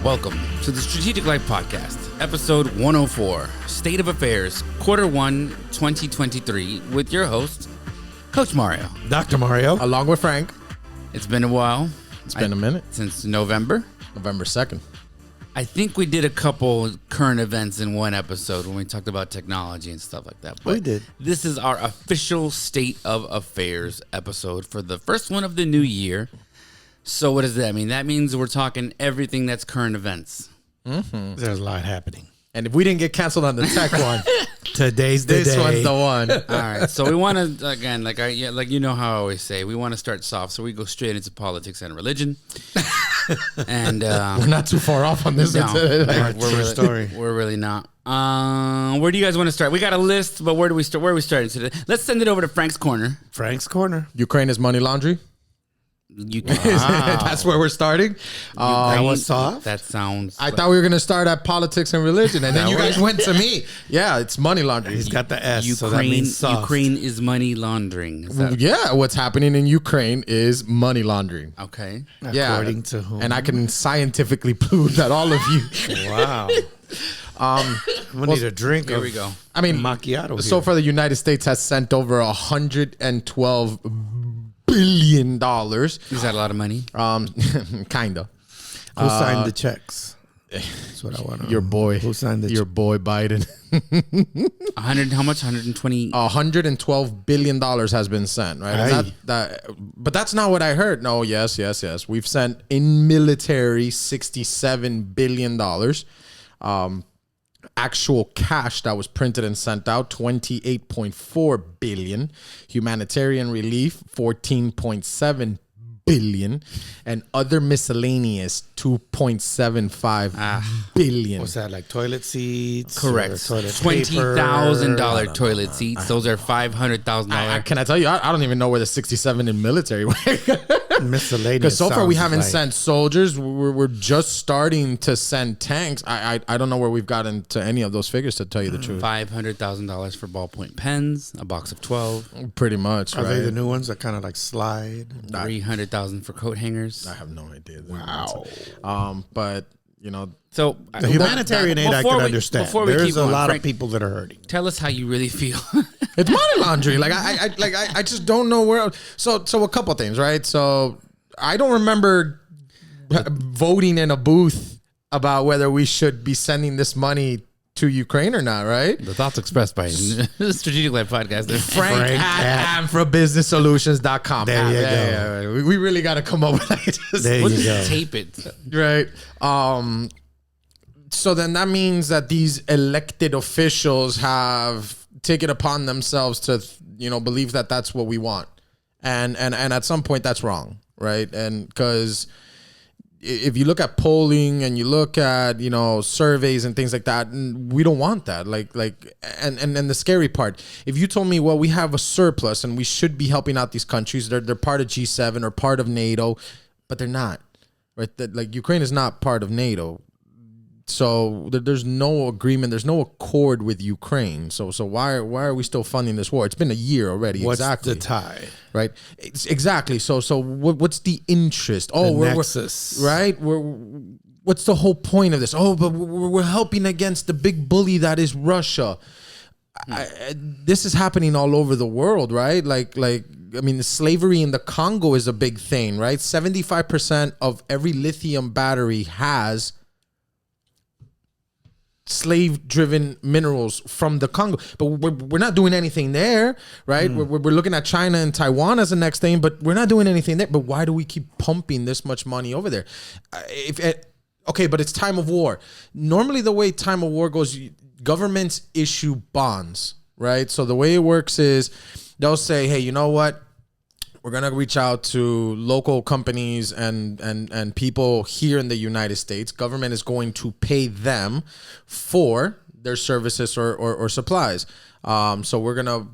Welcome to the Strategic Life Podcast, episode 104, State of Affairs, Quarter 1, 2023, with your host, Coach Mario. Dr. Mario. Along with Frank. It's been a while. It's been a minute. Since November. November 2nd. I think we did a couple current events in one episode when we talked about technology and stuff like that. But We did. This is our official State of Affairs episode for the first one of the new year. So what does that mean? That means we're talking everything that's current events. Mm-hmm. There's a lot happening. And if we didn't get canceled on the tech one, Today's the this day. one's the one. All right. So we want to, again, like you know how I always say, we want to start soft. So we go straight into politics and religion. And We're not too far off on this. no, Like, we're really not. Where do you guys want to start? We got a list, but where do we start? Where are we starting today? Let's send it over to Frank's Corner. Frank's Corner. Ukraine is money laundry. That's where we're starting. That was soft. That sounds. I thought we were going to start at politics and religion, and then you guys went to me. Yeah, it's money laundering. He's got the S, Ukraine, so that means soft. Ukraine is money laundering. Is that, Yeah, what's happening in Ukraine is money laundering. okay. Yeah, According to whom? and I can scientifically prove that all of you. Wow. We need a drink. Here of we go. I mean, macchiato. so far the United States has sent over $112 billion. Is that a lot of money? Kinda. who signed the checks? That's what I want to know. Your boy. Who signed the Your boy Biden. 100. How much? 120. $112 billion has been sent, right? And Aye. but that's not what I heard. No, yes. We've sent in military $67 billion. Actual cash that was printed and sent out, 28.4 billion. Humanitarian relief, 14.7 billion. And other miscellaneous, 2.75 billion. What's that, like toilet seats? Correct. Or toilet paper? $20,000 toilet seats. Those are $500,000. Can I tell you? I don't even know where the 67 in military went. Miscellaneous. Because so far we sounds haven't like- sent soldiers. We're just starting to send tanks. I don't know where we've gotten to any of those figures, to tell you the truth. $500,000 for ballpoint pens, a box of 12, Pretty much, Are right? they the new ones that kind of like slide? $300,000 for coat hangers. I have no idea. Wow. But you know, So The humanitarian aid I before can we- understand. before we There's keep a going, lot Frank, of people that are hurting. Tell us how you really feel. it's money laundering. Like I just don't know where. So a couple things, right? So I don't remember voting in a booth about whether we should be sending this money to Ukraine or not, right? The thoughts expressed by Strategic Life Podcast. Frank at AmfraBusinessSolutions.com. There you go. Yeah. We really got to come up with like this. There Let's you go. tape it. Right. So then that means that these elected officials have taken upon themselves to, believe that that's what we want. And at some point that's wrong. Right. And because if you look at polling and you look at, surveys and things like that, we don't want that. And the scary part, if you told me, well, we have a surplus and we should be helping out these countries, they're part of G7 or part of NATO, but they're not, right? Like Ukraine is not part of NATO. So there's no agreement. There's no accord with Ukraine. So why are we still funding this war? It's been a year already. What's exactly. the tie? Right. Exactly. So what's the interest? Oh, The nexus. right. What's the whole point of this? Oh, but we're helping against the big bully that is Russia. This is happening all over the world, right? The slavery in the Congo is a big thing, right? 75% of every lithium battery has slave-driven minerals from the Congo, but we're not doing anything there, right? We're looking at China and Taiwan as the next thing, but we're not doing anything there. But why do we keep pumping this much money over there? Okay, but it's time of war. Normally, the way time of war goes, governments issue bonds, right? So the way it works is they'll say, hey, you know what? We're going to reach out to local companies and people here in the United States. Government is going to pay them for their services or supplies. So we're going to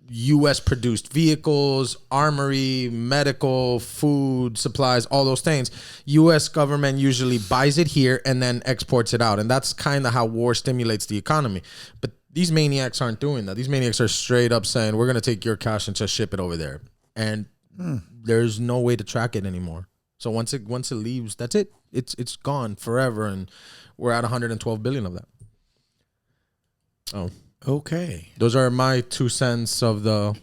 U.S. produced vehicles, armory, medical, food, supplies, all those things. U.S. government usually buys it here and then exports it out. And that's kind of how war stimulates the economy. But these maniacs aren't doing that. These maniacs are straight up saying, we're going to take your cash and just ship it over there. And there's no way to track it anymore. So once it leaves, that's it. It's gone forever, and we're at 112 billion of that. Oh, Okay. those are my 2 cents of the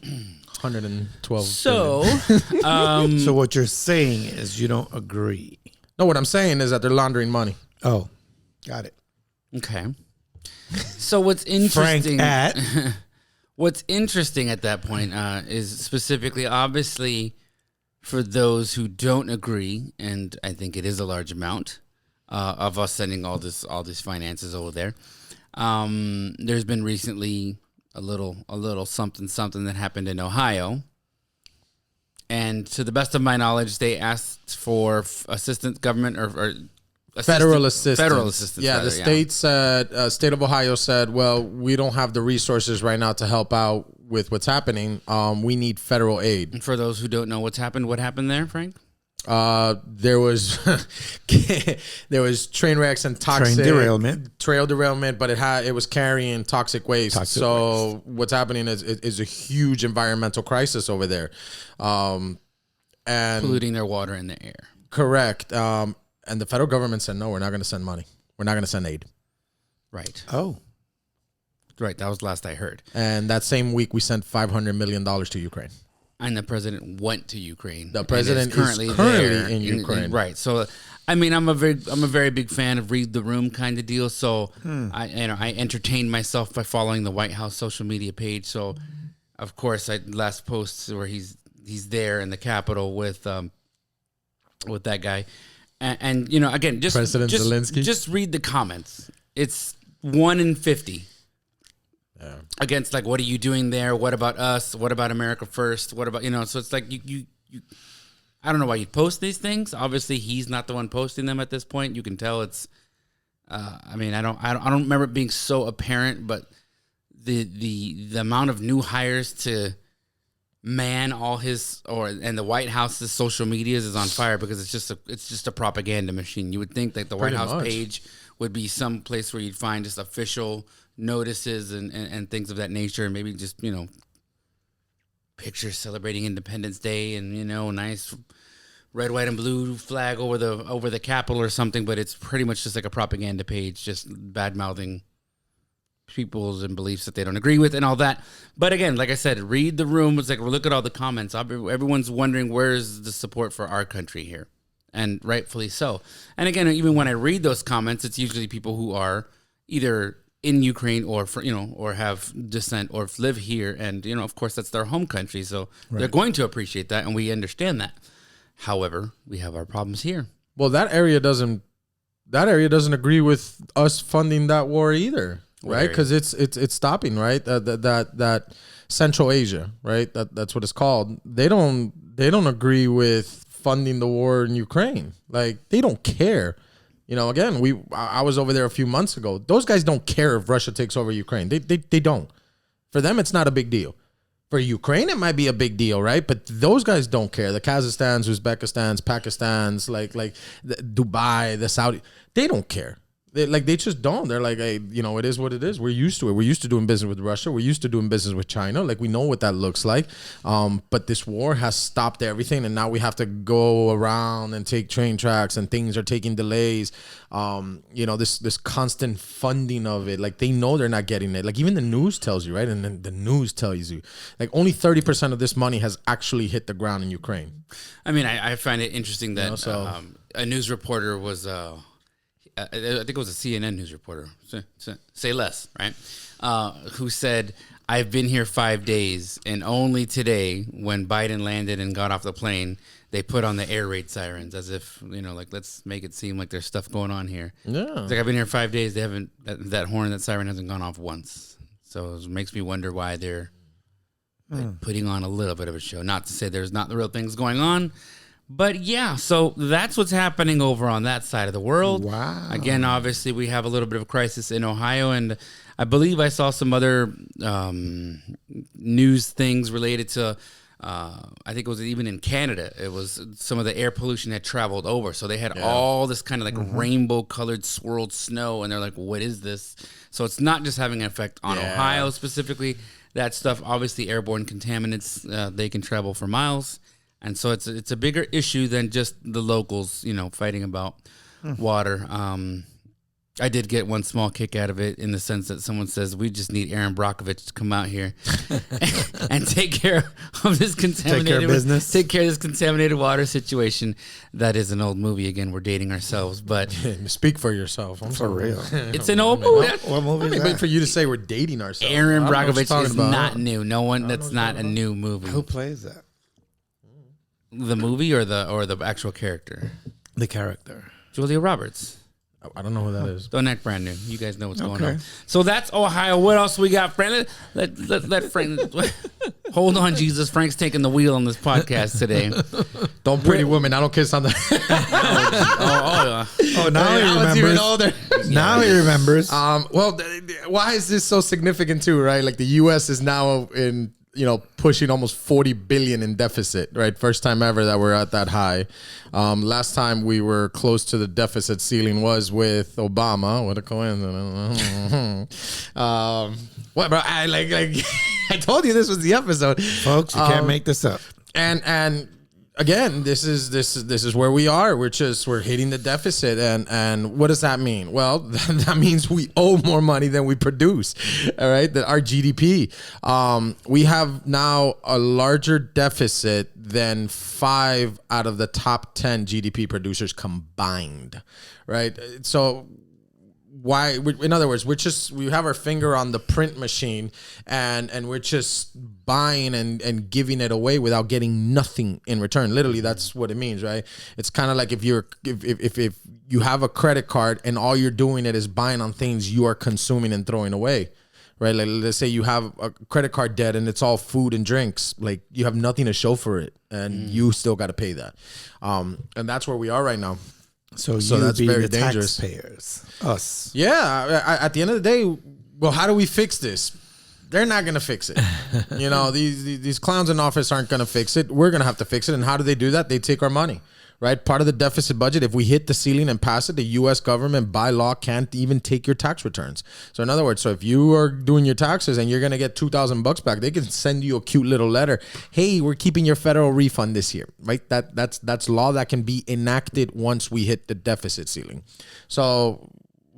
112. So, So what you're saying is you don't agree. No, what I'm saying is that they're laundering money. Oh, got it. okay. So what's Frank interesting? at What's interesting at that point is specifically, obviously, for those who don't agree, and I think it is a large amount of us sending all these finances over there. There's been recently a little something that happened in Ohio, and to the best of my knowledge, they asked for assistant government or Federal assistance. Federal assistance. Yeah, rather, the state said, state of Ohio said, well, we don't have the resources right now to help out with what's happening. We need federal aid. And for those who don't know what happened there, Frank? There was train wrecks and toxic trail derailment, but it was carrying toxic waste. What's happening is a huge environmental crisis over there, and Polluting their water and the air. correct. And the federal government said, no, we're not going to send money. We're not going to send aid. Right. oh, Right. That was last I heard. And that same week, we sent $500 million to Ukraine. And the president went to Ukraine. The president is currently there in Ukraine. Right. So, I mean, I'm a very big fan of read the room kind of deal. So, I entertained myself by following the White House social media page. So, of course, last post where he's there in the Capitol with that guy, and again, President Zelensky. Just read the comments. It's 1 in 50. Against like, what are you doing there? What about us? What about America first? What about So it's like you I don't know why you post these things. Obviously, he's not the one posting them at this point. You can tell it's. I mean, I don't remember it being so apparent, but the amount of new hires to man all and the White House's social medias is on fire because it's just a propaganda machine. You would think that the White House page would be some place where you'd find just official notices and things of that nature, and maybe just pictures celebrating Independence Day and nice red, white, and blue flag over the Capitol or something. But it's pretty much just like a propaganda page, just bad mouthing people's and beliefs that they don't agree with and all that. But again, like I said, read the room. It's like, look at all the comments. Everyone's wondering where's the support for our country here, and rightfully so. And again, even when I read those comments, it's usually people who are either in Ukraine or or have descent or live here, and of course that's their home country, so they're going to appreciate that, and we understand that. However, we have our problems here. Well, that area doesn't agree with us funding that war either, right? Because it's stopping, right? That Central Asia, right? That's what it's called. They don't agree with funding the war in Ukraine. Like, they don't care. Again, I was over there a few months ago. Those guys don't care if Russia takes over Ukraine. They don't. For them, it's not a big deal. For Ukraine, it might be a big deal, right? But those guys don't care. The Kazakhstans, Uzbekistans, Pakistans, like the Dubai, the Saudi, they don't care. They just don't. They're like, hey, it is what it is. We're used to it. We're used to doing business with Russia. We're used to doing business with China. Like, we know what that looks like. But this war has stopped everything, and now we have to go around and take train tracks, and things are taking delays. This constant funding of it. Like, they know they're not getting it. Like, even the news tells you, right? And then the news tells you, like, only 30% of this money has actually hit the ground in Ukraine. I mean, I find it interesting that a news reporter was. I think it was a CNN news reporter, say less, right? Who said, I've been here 5 days, and only today, when Biden landed and got off the plane, they put on the air raid sirens as if, like, let's make it seem like there's stuff going on here. Yeah. It's like, I've been here 5 days. They haven't, that siren hasn't gone off once. So it makes me wonder why they're putting on a little bit of a show. Not to say there's not the real things going on. But yeah, so that's what's happening over on that side of the world. Wow. Again, obviously, we have a little bit of a crisis in Ohio, and I believe I saw some other news things related to, I think it was even in Canada. It was some of the air pollution had traveled over. So they had all this kind of like rainbow-colored swirled snow, and they're like, what is this? So it's not just having an effect on Ohio specifically. That stuff, obviously, airborne contaminants, they can travel for miles. And so it's a bigger issue than just the locals, fighting about water. I did get one small kick out of it in the sense that someone says we just need Aaron Brockovich to come out here and take care of this contaminated business. Take care of this contaminated water situation. That is an old movie. Again, we're dating ourselves, but speak for yourself. I'm For real. it's an old movie. What movie is Wait that? for you to say we're dating ourselves. Aaron Brockovich is not new. No one. That's not a new movie. Who plays that? The movie or the actual character? The character. Julia Roberts. I don't know who that is. Don't act brand new. You guys know what's going on. So that's Ohio. What else we got, Frank? Let Frank. Hold on, Jesus. Frank's taking the wheel on this podcast today. Don't Pretty Woman. I don't kiss on the. Now he remembers. Even older. Now he remembers. Well, why is this so significant too? Right, like the U.S. is now in pushing almost 40 billion in deficit, right? First time ever that we're at that high. Last time we were close to the deficit ceiling was with Obama. What a coincidence. What, bro? I told you this was the episode. Folks, you can't make this up. And again, this is where we are. We're hitting the deficit, and what does that mean? Well, that means we owe more money than we produce. All right, our GDP. We have now a larger deficit than 5 out of the top 10 GDP producers combined. Right, so. Why? In other words, we have our finger on the print machine, and we're just buying and giving it away without getting nothing in return. Literally, that's what it means, right? It's kind of like if you have a credit card and all you're doing is buying on things you are consuming and throwing away, right? Like let's say you have a credit card debt and it's all food and drinks, like you have nothing to show for it, and you still got to pay that, and that's where we are right now. So that's very dangerous. Taxpayers, us. Yeah. At the end of the day, well, how do we fix this? They're not going to fix it. These clowns in office aren't going to fix it. We're going to have to fix it. And how do they do that? They take our money, right? Part of the deficit budget, if we hit the ceiling and pass it, the U.S. government by law can't even take your tax returns. So in other words, if you are doing your taxes and you're going to get $2,000 back, they can send you a cute little letter. Hey, we're keeping your federal refund this year, right? That's law that can be enacted once we hit the deficit ceiling. So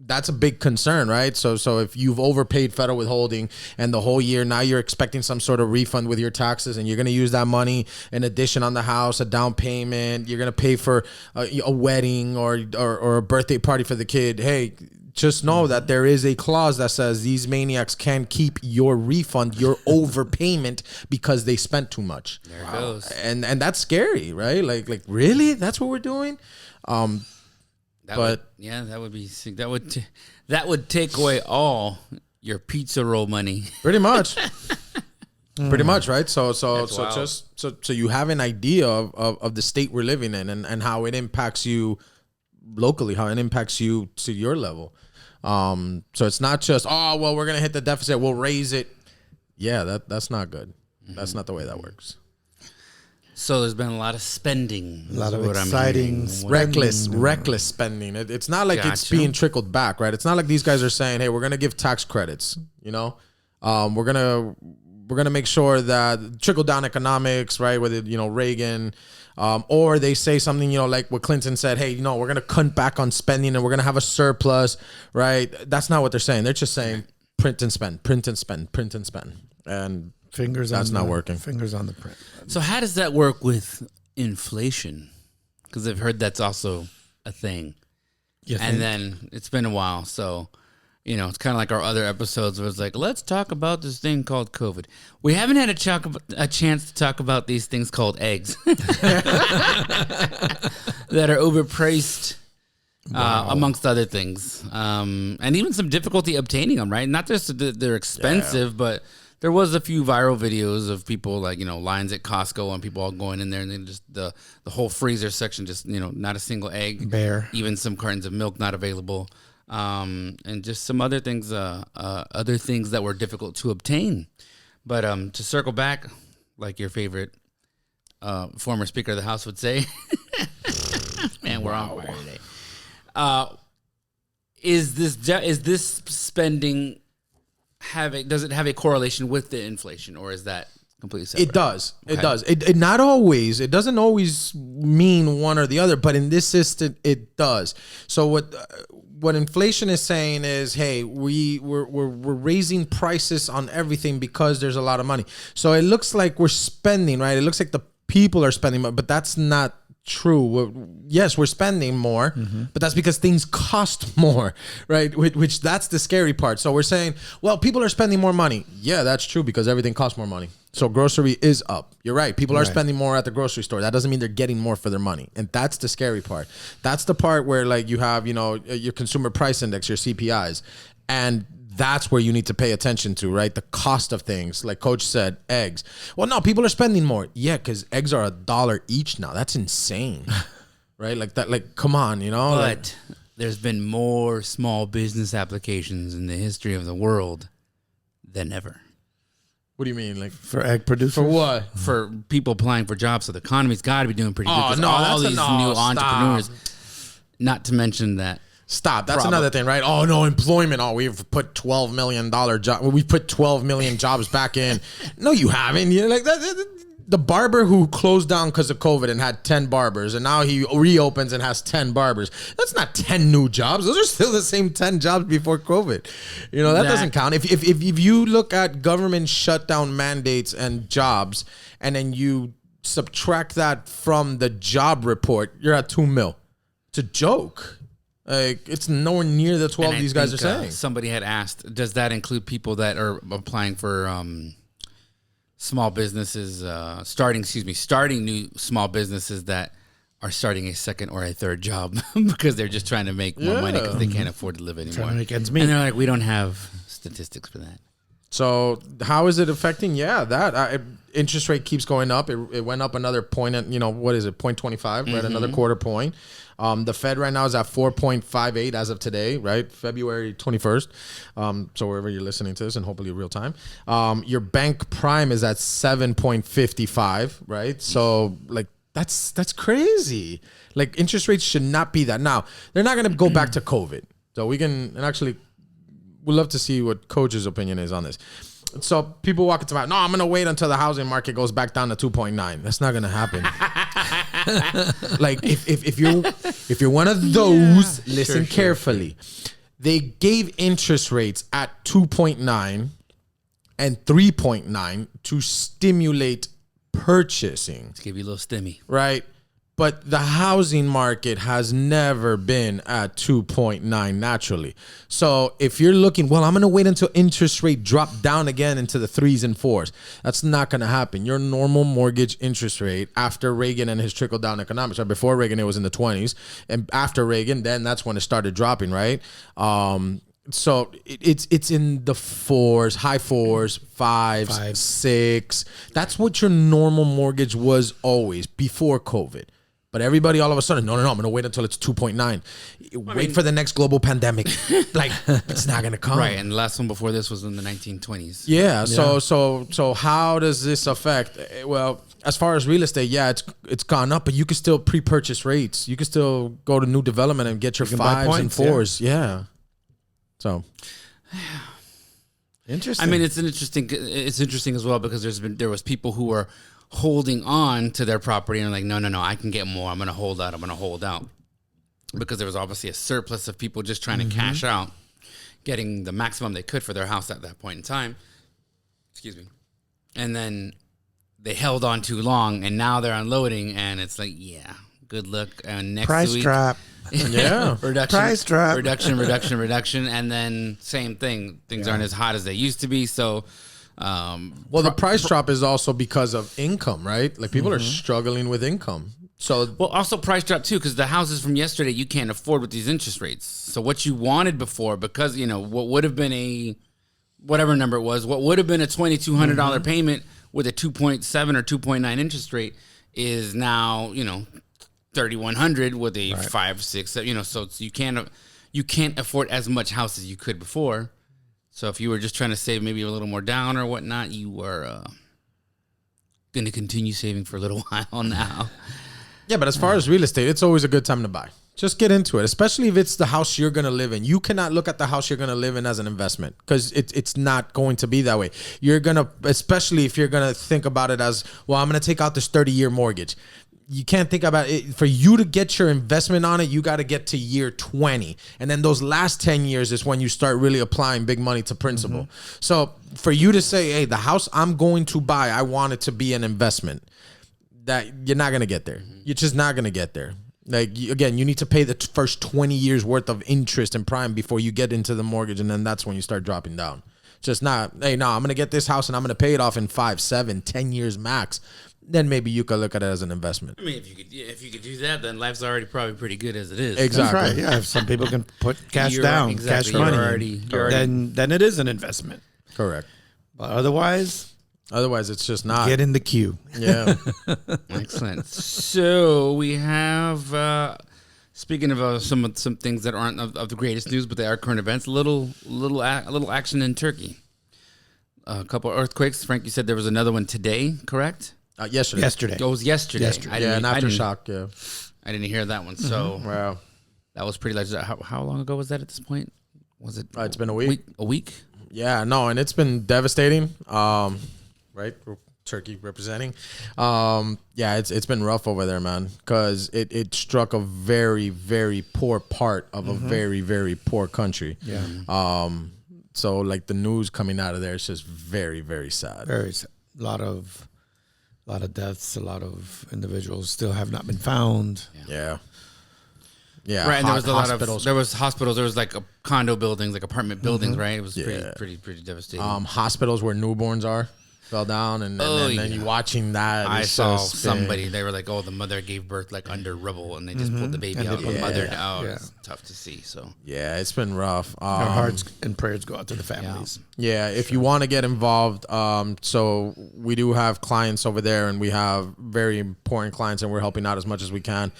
that's a big concern, right? So if you've overpaid federal withholding and the whole year, now you're expecting some sort of refund with your taxes, and you're going to use that money in addition on the house, a down payment, you're going to pay for a wedding or a birthday party for the kid. Hey, just know that there is a clause that says these maniacs can keep your refund, your overpayment, because they spent too much. There it goes. And that's scary, right? Like really? That's what we're doing? That would take away all your pizza roll money. Pretty much. Pretty much, right? So you have an idea of the state we're living in and how it impacts you locally, how it impacts you to your level. So it's not just, we're gonna hit the deficit, we'll raise it. Yeah, that's not good. That's not the way that works. So there's been a lot of spending. A lot of exciting, reckless spending. It's not like it's being trickled back, right? It's not like these guys are saying, "Hey, we're gonna give tax credits." We're gonna make sure that trickle down economics, right? With Reagan, or they say something, like what Clinton said. Hey, we're gonna cut back on spending and we're gonna have a surplus, right? That's not what they're saying. They're just saying print and spend, print and spend, print and spend, and that's not working. Fingers on the print. So how does that work with inflation? Because I've heard that's also a thing. And then it's been a while. So, it's kind of like our other episodes where it's like, let's talk about this thing called COVID. We haven't had a chance to talk about these things called eggs that are overpriced, amongst other things. And even some difficulty obtaining them, right? Not just that they're expensive, but there was a few viral videos of people lines at Costco and people all going in there and then just the whole freezer section, just, not a single egg, bare, even some cartons of milk not available. And just some other things that were difficult to obtain. But to circle back, like your favorite former Speaker of the House would say, man, we're on fire today. Is this spending does it have a correlation with the inflation, or is that completely separate? It does. It does. It not always. It doesn't always mean one or the other, but in this system, it does. So what inflation is saying is, hey, we're raising prices on everything because there's a lot of money. So it looks like we're spending, right? It looks like the people are spending more, but that's not true. Yes, we're spending more, but that's because things cost more, right? Which that's the scary part. So we're saying, well, people are spending more money. Yeah, that's true because everything costs more money. So grocery is up. You're right. People are spending more at the grocery store. That doesn't mean they're getting more for their money. And that's the scary part. That's the part where like you have, your consumer price index, your CPIs, and that's where you need to pay attention to, right? The cost of things. Like Coach said, eggs. Well, no, people are spending more. Yeah, because eggs are $1 each now. That's insane, right? Like that. Like, come on, But there's been more small business applications in the history of the world than ever. What do you mean, like for egg producers? For what? For people applying for jobs, so the economy's got to be doing pretty good. Oh no, all these new stop. entrepreneurs. Not to mention that. Stop. That's another thing, right? Oh no, employment. Oh, we've put $12 million we've put 12 million jobs back in. No, you haven't. You're like that. The barber who closed down because of COVID and had 10 barbers, and now he reopens and has 10 barbers. That's not 10 new jobs. Those are still the same 10 jobs before COVID. That doesn't count. If you look at government shutdown mandates and jobs, and then you subtract that from the job report, you're at 2 mil. It's a joke. Like, it's nowhere near the 12 these guys are saying. Somebody had asked, does that include people that are applying for small businesses, starting new small businesses that are starting a second or a third job because they're just trying to make more money because they can't afford to live anymore. Trying to make ends meet. And they're like, we don't have statistics for that. So how is it affecting? That interest rate keeps going up. It went up another point at, what is it, 0.25, right? Another quarter point. The Fed right now is at 4.58 as of today, right? February 21st. So wherever you're listening to this, and hopefully real time. Your bank prime is at 7.55, right? So like that's crazy. Like interest rates should not be that. Now, they're not going to go back to COVID. So we'd love to see what Coach's opinion is on this. So people walk into no, I'm going to wait until the housing market goes back down to 2.9. That's not going to happen. Like if you're one of those, listen carefully. They gave interest rates at 2.9 and 3.9 to stimulate purchasing. To give you a little stimmy. Right? But the housing market has never been at 2.9 naturally. So if you're looking, I'm going to wait until interest rate drop down again into the 3s and 4s. That's not going to happen. Your normal mortgage interest rate after Reagan and his trickle-down economics, right? Before Reagan, it was in the 20s. And after Reagan, then that's when it started dropping, right? So it's in the 4s, high 4s, 5s, 6. That's what your normal mortgage was always before COVID. But everybody all of a sudden, no, I'm going to wait until it's 2.9. Wait for the next global pandemic. Like, it's not going to come. Right, and the last one before this was in the 1920s. Yeah, so how does this affect? Well, as far as real estate, it's gone up, but you can still pre-purchase rates. You can still go to new development and get your 5s and 4s. Yeah. So... Interesting. I mean, it's interesting as well because there was people who were holding on to their property and like, no, I can get more. I'm going to hold out. Because there was obviously a surplus of people just trying to cash out, getting the maximum they could for their house at that point in time. Excuse me. And then they held on too long and now they're unloading and it's like, yeah, good luck. And next price week, drop. Yeah. Price drop. Reduction. And then same thing. Things aren't as hot as they used to be. So, the price drop is also because of income, right? Like people are struggling with income. So, also price drop too, because the houses from yesterday you can't afford with these interest rates. So what you wanted before, because what would have been whatever number it was, what would have been a $2,200 payment with a 2.7 or 2.9 interest rate is now, $3,100 with a 5, 6, so you can't afford as much house as you could before. So if you were just trying to save maybe a little more down or whatnot, you are going to continue saving for a little while now. Yeah, but as far as real estate, it's always a good time to buy. Just get into it, especially if it's the house you're going to live in. You cannot look at the house you're going to live in as an investment because it's not going to be that way. You're going to, especially if you're going to think about it as, well, I'm going to take out this 30-year mortgage. You can't think about it. For you to get your investment on it, you got to get to year 20. And then those last 10 years is when you start really applying big money to principal. Mm-hmm. So for you to say, hey, the house I'm going to buy, I want it to be an investment, that you're not going to get there. You're just not going to get there. Like, again, you need to pay the first 20 years worth of interest and prime before you get into the mortgage. And then that's when you start dropping down. Just not, hey, no, I'm going to get this house and I'm going to pay it off in 5, 7, 10 years max. Then maybe you could look at it as an investment. I mean, if you could do that, then life's already probably pretty good as it is. Exactly. That's right. Yeah. If some people can put cash down, exactly, cash money, you're already, then it is an investment. Correct. But otherwise, it's just not. Get in the queue. Yeah. Excellent. So we have, speaking of some things that aren't of the greatest news, but they are current events. A little action in Turkey. A couple of earthquakes. Frank, you said there was another one today, correct? Yesterday. It was yesterday. Yeah, an aftershock. Yeah. I didn't hear that one. So Wow. that was pretty large. How long ago was that at this point? Was it? It's been a week. A week? Yeah, no, and it's been devastating. Right, Turkey representing. Yeah, it's been rough over there, man, because it struck a very, very poor part of a very, very poor country. Yeah. So like the news coming out of there is just very, very sad. Very sad. A lot of deaths. A lot of individuals still have not been found. Yeah. Yeah. Right, and there was a lot of hospitals. There was like condo buildings, like apartment buildings. Right, it was pretty devastating. Hospitals where newborns are. Fell down, and then you watching that. I saw somebody. They were like, "Oh, the mother gave birth like under rubble, and they just pulled the baby out." The mother, it's tough to see. So yeah, it's been rough. Our hearts and prayers go out to the families. Yeah, if you want to get involved, so we do have clients over there, and we have very important clients, and we're helping out as much as we can.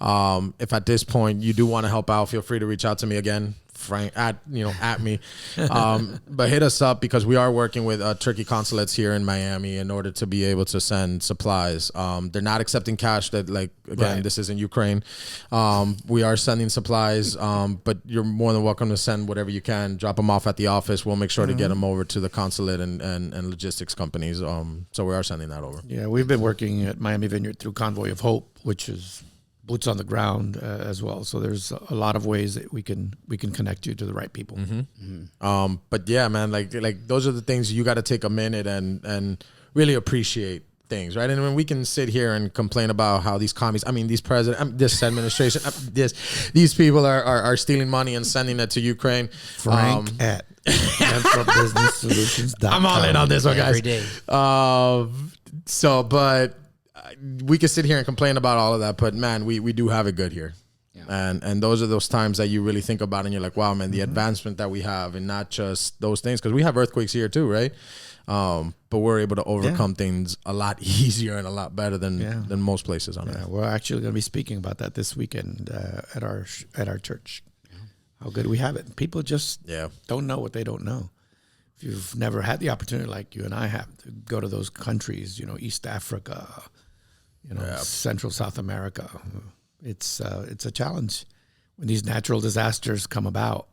If at this point you do want to help out, feel free to reach out to me again. Frank at me, but hit us up because we are working with Turkey consulates here in Miami in order to be able to send supplies. They're not accepting cash. This is in Ukraine. We are sending supplies, but you're more than welcome to send whatever you can. Drop them off at the office. We'll make sure to get them over to the consulate and logistics companies. So we are sending that over. Yeah, we've been working at Miami Vineyard through Convoy of Hope, which is boots on the ground as well. So there's a lot of ways that we can connect you to the right people. But yeah, man, like those are the things you got to take a minute and really appreciate things, right? And when we can sit here and complain about how these commies, this administration, these people are stealing money and sending it to Ukraine. Frank at MentorBusinessSolutions.com. I'm all in on this one, guys. Every day. But we can sit here and complain about all of that, but man, we do have it good here. Yeah. And those are those times that you really think about and you're like, wow, man, the advancement that we have, and not just those things, because we have earthquakes here too, right? But we're able to overcome things a lot easier and a lot better than most places on earth. We're actually going to be speaking about that this weekend at our church. Yeah. How good we have it. People just don't know what they don't know. If you've never had the opportunity like you and I have to go to those countries, East Africa, Central South America, it's a challenge when these natural disasters come about.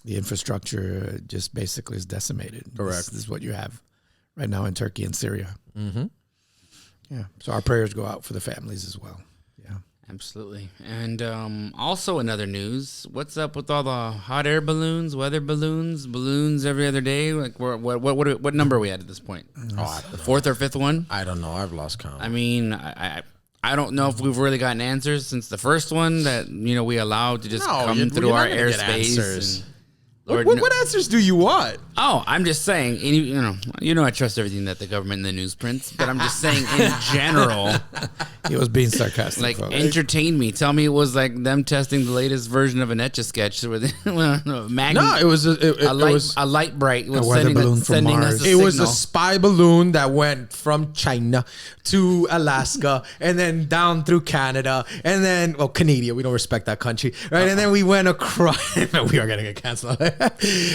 The infrastructure just basically is decimated. Correct. This is what you have right now in Turkey and Syria. Mm-hmm. Yeah. So our prayers go out for the families as well. Yeah. Absolutely. And also in other news, what's up with all the hot air balloons, weather balloons every other day? Like what number are we at this point? The fourth or fifth one? I don't know. I've lost count. I mean, I don't know if we've really gotten answers since the first one that we allowed to just come through our airspace. What answers do you want? Oh, I'm just saying, I trust everything that the government and the news prints, but I'm just saying in general. He was being sarcastic. Like, entertain me. Tell me it was like them testing the latest version of an Etch-a-Sketch with a magnet. No, it was a light bright. A weather balloon from Mars. It was a spy balloon that went from China to Alaska and then down through Canada and then, Canada. We don't respect that country, right? And then we went across. We are going to get canceled. And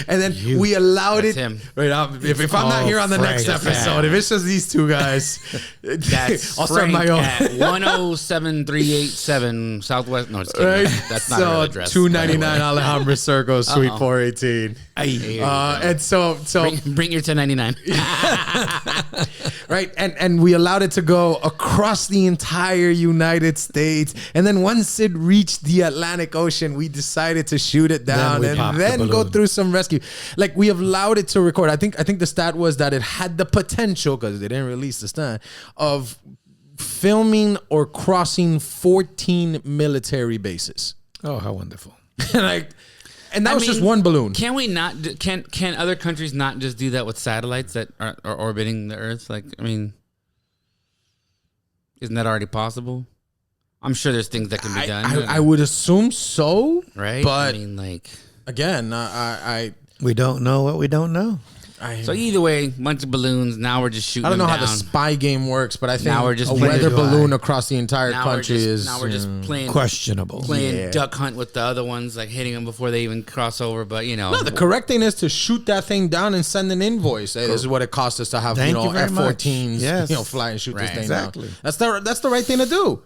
then we allowed it. Him. Right, if I'm not here on the next episode, if it's just these two guys, that's I'll start my own. At 107387 Southwest. No, just kidding. Right? That's not a real address. 299 Alhambra Circle, Suite 418. And so bring your 1099. Right, and we allowed it to go across the entire United States, and then once it reached the Atlantic Ocean, we decided to shoot it down and then go through some rescue. Like, we allowed it to record. I think the stat was that it had the potential, because they didn't release the stat, of filming or crossing 14 military bases. Oh, how wonderful! And that was just one balloon. Can we not? Can other countries not just do that with satellites that are orbiting the Earth? Like, I mean, isn't that already possible? I'm sure there's things that can be done. I would assume so, right? But I mean, like, again, we don't know what we don't know. So either way, bunch of balloons. Now we're just shooting. I don't know them how the spy game works, but I think now we're just a weather balloon across the entire country is now we're just playing questionable. Playing duck hunt with the other ones, like hitting them before they even cross over. But no, the correct thing is to shoot that thing down and send an invoice. Hey, this is what it costs us to have F-14s, fly and shoot this thing down. That's the right thing to do.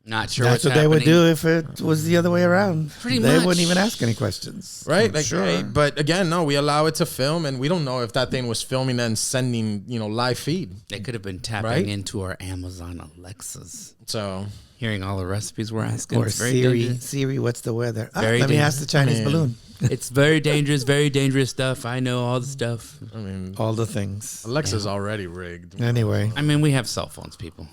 Not sure that's what they would do if it was the other way around. They wouldn't even ask any questions. Right? But again, no, we allow it to film, and we don't know if that thing was filming and sending, live feed. They could have been tapping into our Amazon Alexas. So hearing all the recipes we're asking. Or Siri, what's the weather? Let me ask the Chinese balloon. It's very dangerous stuff. I know all the stuff. I mean, all the things. Alexa's already rigged. Anyway. I mean, we have cell phones, people.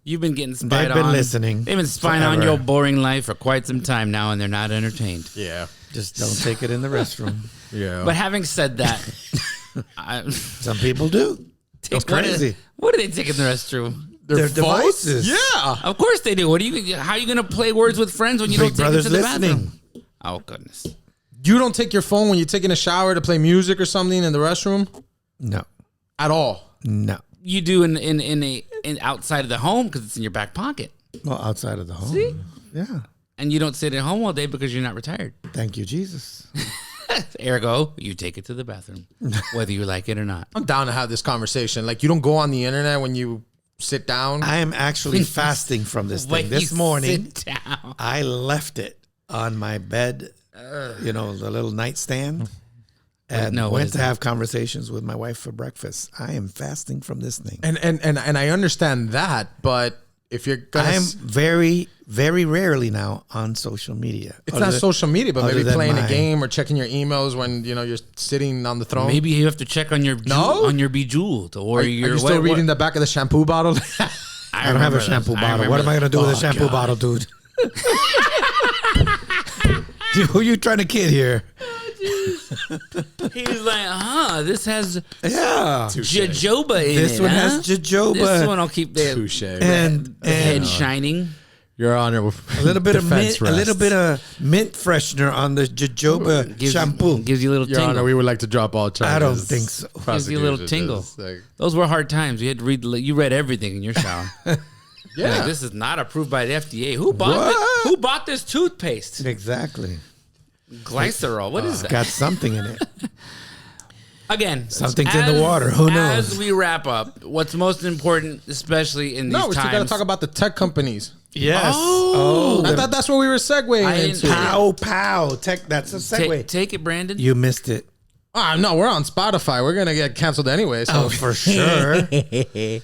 You've been getting spied on. They've been listening. They've been spying on your boring life for quite some time now, and they're not entertained. Yeah. Just don't take it in the restroom. Yeah. But having said that, some people do. It's crazy. What do they take in the restroom? Their devices. Yeah. Of course they do. How are you going to play words with friends when you don't take it to the bathroom? Oh, goodness. You don't take your phone when you're taking a shower to play music or something in the restroom? No. At all? No. You do in outside of the home because it's in your back pocket. Well, outside of the home. See? Yeah. And you don't sit at home all day because you're not retired. Thank you, Jesus. Ergo, you take it to the bathroom, whether you like it or not. I'm down to have this conversation. Like, you don't go on the internet when you sit down. I am actually fasting from this thing. This morning, I left it on my bed, the little nightstand. And went to have conversations with my wife for breakfast. I am fasting from this thing. And I understand that, but if you're gonna, I am very, very rarely now on social media. It's not social media, but maybe playing a game or checking your emails when you're sitting on the throne. Maybe you have to check on your Bejeweled, or are you still reading the back of the shampoo bottle? I don't have a shampoo bottle. What am I going to do with a shampoo bottle, dude? Who are you trying to kid here? He's like, this has jojoba in it. This one has jojoba. This one I'll keep the head shining. Your Honor, a little bit of mint freshener on the jojoba shampoo. Gives you a little tingle. Your Honor, we would like to drop all charges. I don't think so. Gives you a little tingle. Those were hard times. You had to read. You read everything in your shower. Yeah, like, this is not approved by the FDA. Who bought this toothpaste? Exactly. Glycerol. What is that? Got something in it. Again, something's in the water. Who knows? As we wrap up, what's most important, especially in these times? No, we still got to talk about the tech companies. Yes. I thought that's what we were segueing into. Pow. Tech. That's a segue. Take it, Brandon. You missed it. No, we're on Spotify. We're going to get canceled anyway. So. Oh, for sure.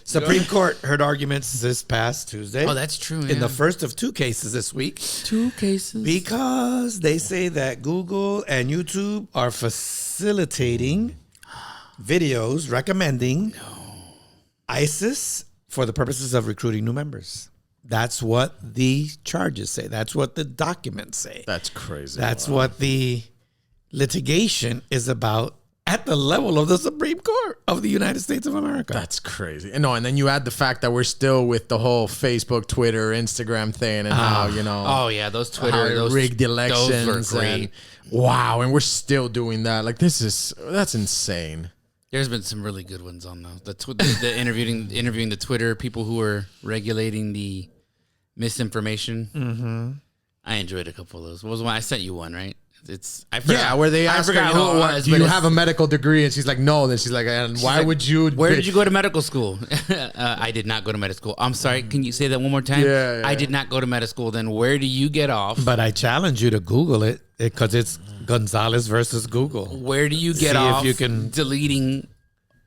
Supreme Court heard arguments this past Tuesday. Oh, that's true. In the first of 2 cases this week. 2 cases. Because they say that Google and YouTube are facilitating videos recommending ISIS for the purposes of recruiting new members. That's what the charges say. That's what the documents say. That's crazy. That's what the litigation is about at the level of the Supreme Court of the United States of America. That's crazy. And then you add the fact that we're still with the whole Facebook, Twitter, Instagram thing, and how oh yeah, those Twitter, those rigged elections, those were great. And we're still doing that. Like, that's insane. There's been some really good ones on those. The interviewing the Twitter people who are regulating the misinformation. Mm-hmm. I enjoyed a couple of those. What was one? I sent you one, right? I forgot, where they ask her, who it was. Do you have a medical degree? And she's like, no. Then she's like, and why would you? Where did you go to medical school? I did not go to medical school. I'm sorry. Can you say that one more time? Yeah. I did not go to medical school. Then where do you get off? But I challenge you to Google it because it's Gonzalez versus Google. Where do you get off? If you can deleting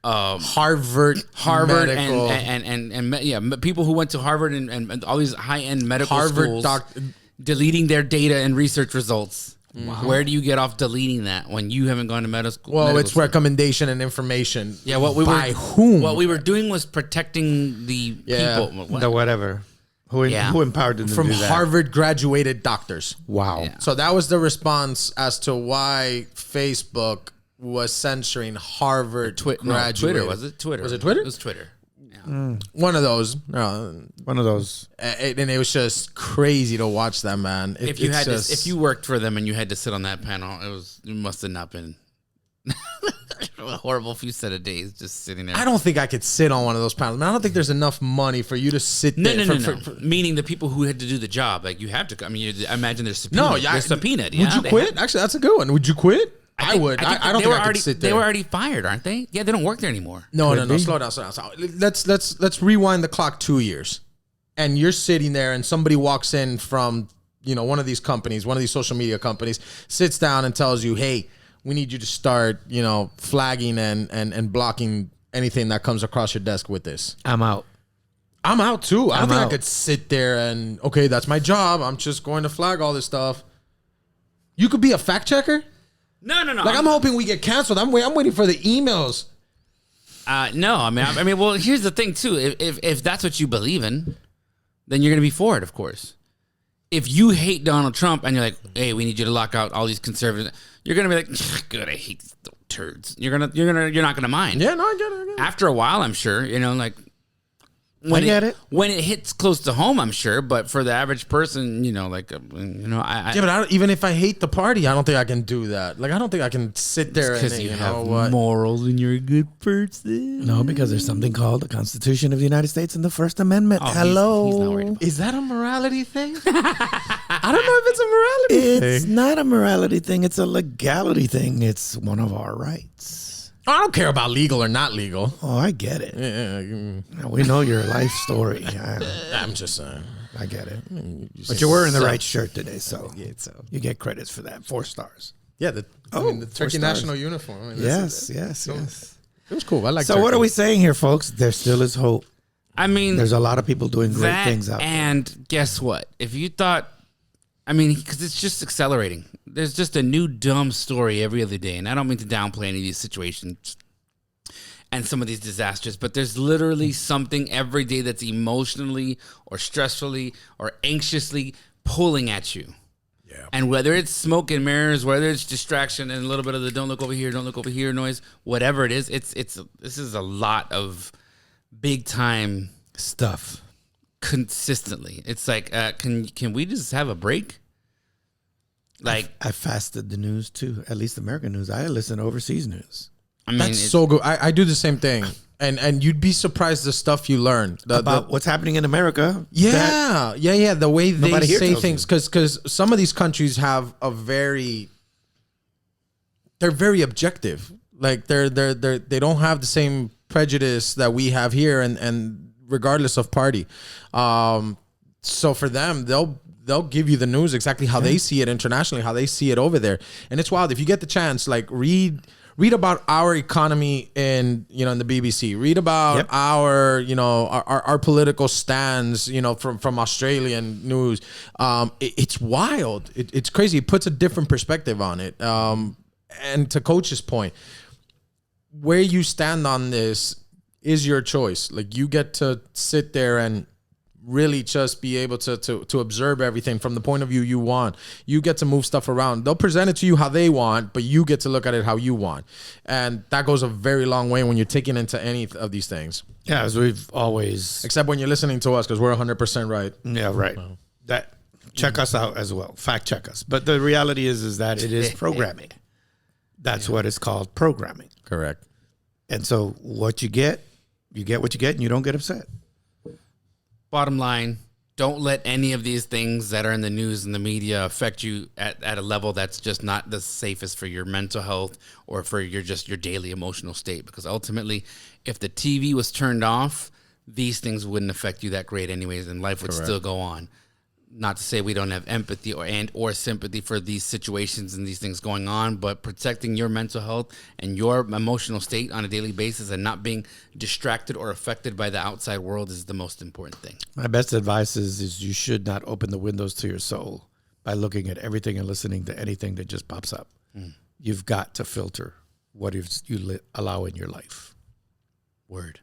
Harvard medical. and people who went to Harvard and all these high-end medical schools deleting their data and research results. Wow. Where do you get off deleting that when you haven't gone to medical school? Well, it's recommendation and information. Yeah, whom? What we were doing was protecting the people. The whatever. Who empowered them from to do that? Harvard graduated doctors. Wow. Yeah. So that was the response as to why Facebook was censoring Harvard graduated. No, Twitter, was it? Twitter. Was it Twitter? It was Twitter. One of those. One of those. And it was just crazy to watch that, man. If you worked for them and you had to sit on that panel, it must have not been a horrible few set of days just sitting there. I don't think I could sit on one of those panels. Man, I don't think there's enough money for you to sit there. No. Meaning the people who had to do the job. Like you have to. I mean, I imagine they're subpoenaed. They're subpoenaed. Would you quit? Actually, that's a good one. Would you quit? I would. I don't think I could sit there. They were already fired, aren't they? Yeah, they don't work there anymore. No. Slow down. Let's rewind the clock 2 years. And you're sitting there and somebody walks in from, one of these companies, one of these social media companies, sits down and tells you, hey, we need you to start, flagging and blocking anything that comes across your desk with this. I'm out. I'm out too. I don't think I could sit there and, okay, that's my job. I'm just going to flag all this stuff. You could be a fact checker? No. Like I'm hoping we get canceled. I'm waiting for the emails. No, I mean, well, here's the thing too. If that's what you believe in, then you're gonna be for it, of course. If you hate Donald Trump and you're like, hey, we need you to lock out all these conservatives, you're gonna be like, good, I hate these turds. You're not gonna mind. Yeah, no, I get it. After a while, I'm sure, like. When it hits close to home, I'm sure, but for the average person, but even if I hate the party, I don't think I can do that. Like, I don't think I can sit there because you have morals and you're a good person. No, because there's something called the Constitution of the United States and the First Amendment. Hello, he's not worried. Is that a morality thing? I don't know if it's a morality thing. It's not a morality thing. It's a legality thing. It's one of our rights. I don't care about legal or not legal. Oh, I get it. Yeah. We know your life story. I'm just saying. I get it. But you're wearing the right shirt today, so you get credits for that. 4 stars. Yeah, the Turkey national uniform. I mean, yes. It was cool. I like. So Turkey. what are we saying here, folks? There still is hope. I mean, there's a lot of people doing great things out there. And guess what? If you thought, because it's just accelerating. There's just a new dumb story every other day. And I don't mean to downplay any of these situations and some of these disasters, but there's literally something every day that's emotionally or stressfully or anxiously pulling at you. Yeah. And whether it's smoke and mirrors, whether it's distraction and a little bit of the don't look over here noise, whatever it is, this is a lot of big time stuff consistently. It's like, can we just have a break? Like I fasted the news too, at least American news. I listen to overseas news. That's so good. I do the same thing, and you'd be surprised the stuff you learn about what's happening in America. Yeah. The way they say things, because some of these countries have they're very objective. Like they don't have the same prejudice that we have here, and regardless of party. So for them, they'll give you the news exactly how they see it internationally, how they see it over there. And it's wild. If you get the chance, like read about our economy in the BBC, read about our political stands, from Australian news. It's wild. It's crazy. It puts a different perspective on it. And to Coach's point, where you stand on this is your choice. Like you get to sit there and really just be able to observe everything from the point of view you want. You get to move stuff around. They'll present it to you how they want, but you get to look at it how you want. And that goes a very long way when you're taking into any of these things. Yeah, as we've always... Except when you're listening to us, because we're 100% right. Yeah, right. Check us out as well. Fact check us. But the reality is that it is programming. That's what it's called, programming. Correct. And so what you get what you get, and you don't get upset. Bottom line, don't let any of these things that are in the news and the media affect you at a level that's just not the safest for your mental health or for your daily emotional state. Because ultimately, if the TV was turned off, these things wouldn't affect you that great anyways, and life would still go on. Not to say we don't have empathy or sympathy for these situations and these things going on, but protecting your mental health and your emotional state on a daily basis and not being distracted or affected by the outside world is the most important thing. My best advice is you should not open the windows to your soul by looking at everything and listening to anything that just pops up. You've got to filter what you allow in your life. Word.